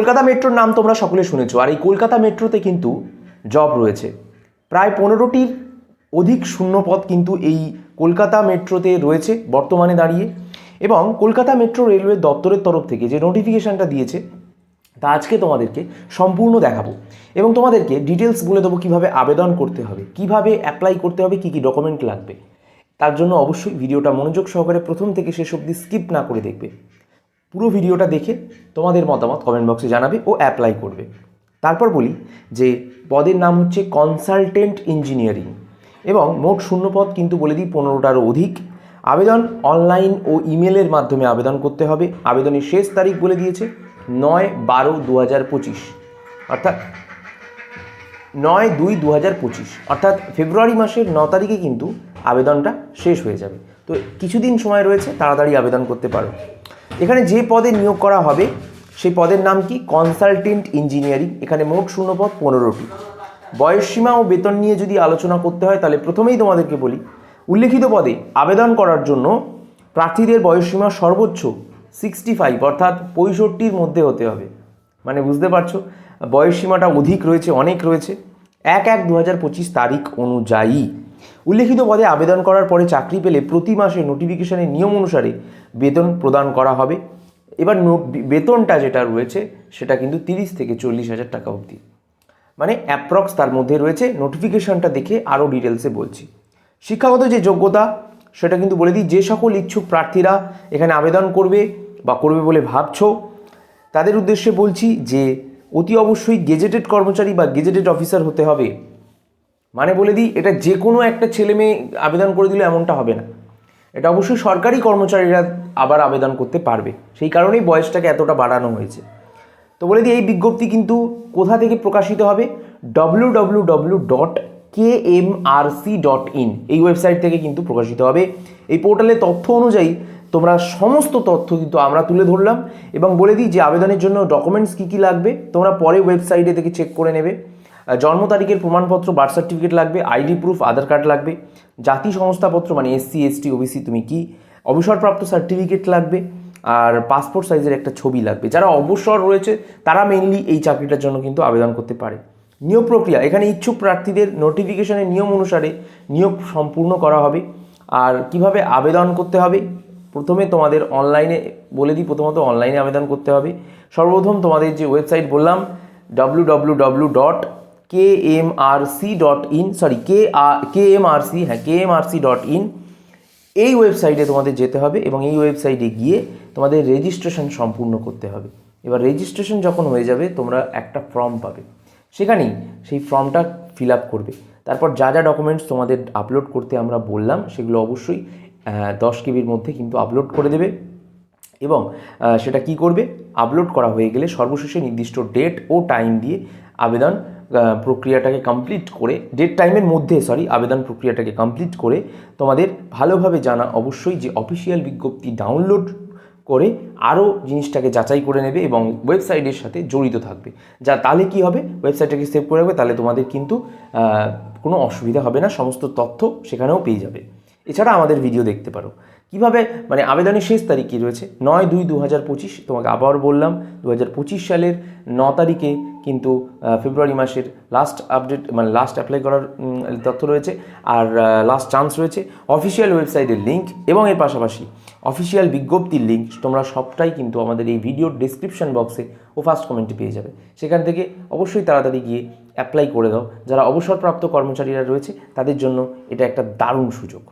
কলকাতা মেট্রোর নাম তোমরা সকলে শুনেছো, আর এই কলকাতা মেট্রোতে কিন্তু জব রয়েছে। প্রায় 15টির অধিক শূন্যপদ কিন্তু এই কলকাতা মেট্রোতে রয়েছে বর্তমানে দাঁড়িয়ে। এবং কলকাতা মেট্রো রেলওয়ে দপ্তরের তরফ থেকে যে নোটিফিকেশানটা দিয়েছে তা আজকে তোমাদেরকে সম্পূর্ণ দেখাবো এবং তোমাদেরকে ডিটেলস বলে দেবো কীভাবে আবেদন করতে হবে, কিভাবে অ্যাপ্লাই করতে হবে, কী কী ডকুমেন্ট লাগবে। তার জন্য অবশ্যই ভিডিওটা মনোযোগ সহকারে প্রথম থেকে শেষ অবধি স্কিপ না করে দেখবে। পুরো ভিডিওটা দেখে তোমাদের মতামত কমেন্ট বক্সে জানাবে ও অ্যাপ্লাই করবে। তারপর বলি যে পদের নাম হচ্ছে কনসালটেন্ট ইঞ্জিনিয়ারিং এবং মোট শূন্যপদ কিন্তু বলে দিই 15টারও অধিক। আবেদন অনলাইন ও ইমেলের মাধ্যমে আবেদন করতে হবে। আবেদনের শেষ তারিখ বলে দিয়েছে 9/12/2025, অর্থাৎ 9/2/2025, অর্থাৎ ফেব্রুয়ারি মাসের 9 তারিখে কিন্তু আবেদনটা শেষ হয়ে যাবে। তো কিছুদিন সময় রয়েছে, তাড়াতাড়ি আবেদন করতে পারো। এখানে যে পদে নিয়োগ করা হবে সেই পদের নাম কি? Consultant engineering. এখানে মোট শূন্যপদ 15টি। বয়সসীমা ও বেতন নিয়ে যদি আলোচনা করতে হয় তাহলে প্রথমেই তোমাদেরকে বলি, উল্লেখিত পদে আবেদন করার জন্য প্রার্থীদের বয়সসীমা সর্বোচ্চ 65 অর্থাৎ 65-র মধ্যে হতে হবে। মানে বুঝতে পারছো বয়সসীমাটা অধিক রয়েছে, অনেক রয়েছে। 1/1/2025 তারিখ অনুযায়ী উল্লেখিত পদে আবেদন করার পরে চাকরি পেলে প্রতি মাসে নোটিফিকেশনের নিয়ম অনুসারে বেতন প্রদান করা হবে। এবার বেতনটা যেটা রয়েছে সেটা কিন্তু 30 থেকে 40,000 টাকা অবধি, মানে অ্যাপ্রক্স তার মধ্যে রয়েছে। নোটিফিকেশনটা দেখে আরও ডিটেলসে বলছি। শিক্ষাগত যে যোগ্যতা সেটা কিন্তু বলে দিই, যে সকল ইচ্ছুক প্রার্থীরা এখানে আবেদন করবে বা করবে বলে ভাবছো তাদের উদ্দেশ্যে বলছি যে অতি অবশ্যই গেজেটেড কর্মচারী বা গেজেটেড অফিসার হতে হবে। মানে বলে দিই, এটা যে কোনো একটা ছেলে মেয়ে আবেদন করে দিলে এমনটা হবে না, এটা অবশ্যই সরকারি কর্মচারীরা আবার আবেদন করতে পারবে। সেই কারণেই বয়সটাকে এতটা বাড়ানো হয়েছে। তো বলে দিই এই বিজ্ঞপ্তি কিন্তু কোথা থেকে প্রকাশিত হবে? www.kmrc.in এই ওয়েবসাইট থেকে কিন্তু প্রকাশিত হবে। এই পোর্টালের তথ্য অনুযায়ী তোমরা সমস্ত তথ্য কিন্তু আমরা তুলে ধরলাম এবং বলে দিই যে আবেদনের জন্য ডকুমেন্টস কী কী লাগবে তোমরা পরে ওয়েবসাইটে থেকে চেক করে নেবে। জন্ম তারিখের প্রমাণপত্র, বার্থ সার্টিফিকেট লাগবে, আইডি প্রুফ, আধার কার্ড লাগবে, জাতি সংস্থাপত্র মানে SC ST OBC তুমি কি, অবসরপ্রাপ্ত সার্টিফিকেট লাগবে, আর পাসপোর্ট সাইজের একটা ছবি লাগবে। যারা অবসর রয়েছে তারা মেইনলি এই চাকরিটার জন্য কিন্তু আবেদন করতে পারে। নিয়োগ প্রক্রিয়া, এখানে ইচ্ছুক প্রার্থীদের নোটিফিকেশনের নিয়ম অনুসারে নিয়োগ সম্পূর্ণ করা হবে। আর কিভাবে আবেদন করতে হবে, প্রথমে তোমাদের অনলাইনে বলে দিই, প্রথমত অনলাইনে আবেদন করতে হবে। সর্বপ্রথম তোমাদের যে ওয়েবসাইট বললাম www.kmrc.in kmrc.in এই ওয়েবসাইটে তোমাদের যেতে হবে এবং এই ওয়েবসাইটে গিয়ে তোমাদের রেজিস্ট্রেশন সম্পূর্ণ করতে হবে। এবার রেজিস্ট্রেশন যখন হয়ে যাবে তোমরা একটা ফর্ম পাবে, সেখানেই সেই ফর্মটা ফিল আপ করবে। তারপর যা যা ডকুমেন্টস তোমাদের আপলোড করতে আমরা বললাম সেগুলো অবশ্যই 10 কেবির মধ্যে কিন্তু আপলোড করে দেবে। এবং সেটা কি করবে, আপলোড করা হয়ে গেলে সর্বশেষে নির্দিষ্ট ডেট ও টাইম দিয়ে আবেদন প্রক্রিয়াটাকে কমপ্লিট করে, ডেট টাইমের মধ্যে আবেদন প্রক্রিয়াটাকে কমপ্লিট করে তোমাদের ভালোভাবে জানা অবশ্যই যে অফিসিয়াল বিজ্ঞপ্তি ডাউনলোড করে আরও জিনিসটাকে যাচাই করে নেবে এবং ওয়েবসাইটের সাথে জড়িত থাকবে। তাহলে কি হবে, ওয়েবসাইটটাকে সেভ করে রাখবে, তাহলে তোমাদের কিন্তু কোনো অসুবিধা হবে না, সমস্ত তথ্য সেখানেও পেয়ে যাবে। এছাড়া আমাদের ভিডিও দেখতে পারো। কিভাবে, মানে আবেদনের শেষ তারিখ কী রয়েছে? 9/2/2025। তোমাকে আবার বললাম 2025 সালের 9 তারিখে কিন্তু ফেব্রুয়ারি মাসের লাস্ট আপডেট, মানে লাস্ট অ্যাপ্লাই করার তথ্য রয়েছে আর লাস্ট চান্স রয়েছে। অফিসিয়াল ওয়েবসাইটের লিঙ্ক এবং এর পাশাপাশি অফিসিয়াল বিজ্ঞপ্তির লিঙ্ক তোমরা সবটাই কিন্তু আমাদের এই ভিডিওর ডেসক্রিপশন বক্সে ও ফার্স্ট কমেন্টে পেয়ে যাবে। সেখান থেকে অবশ্যই তাড়াতাড়ি গিয়ে অ্যাপ্লাই করে দাও। যারা অবসরপ্রাপ্ত কর্মচারীরা রয়েছে তাদের জন্য এটা একটা দারুণ সুযোগ।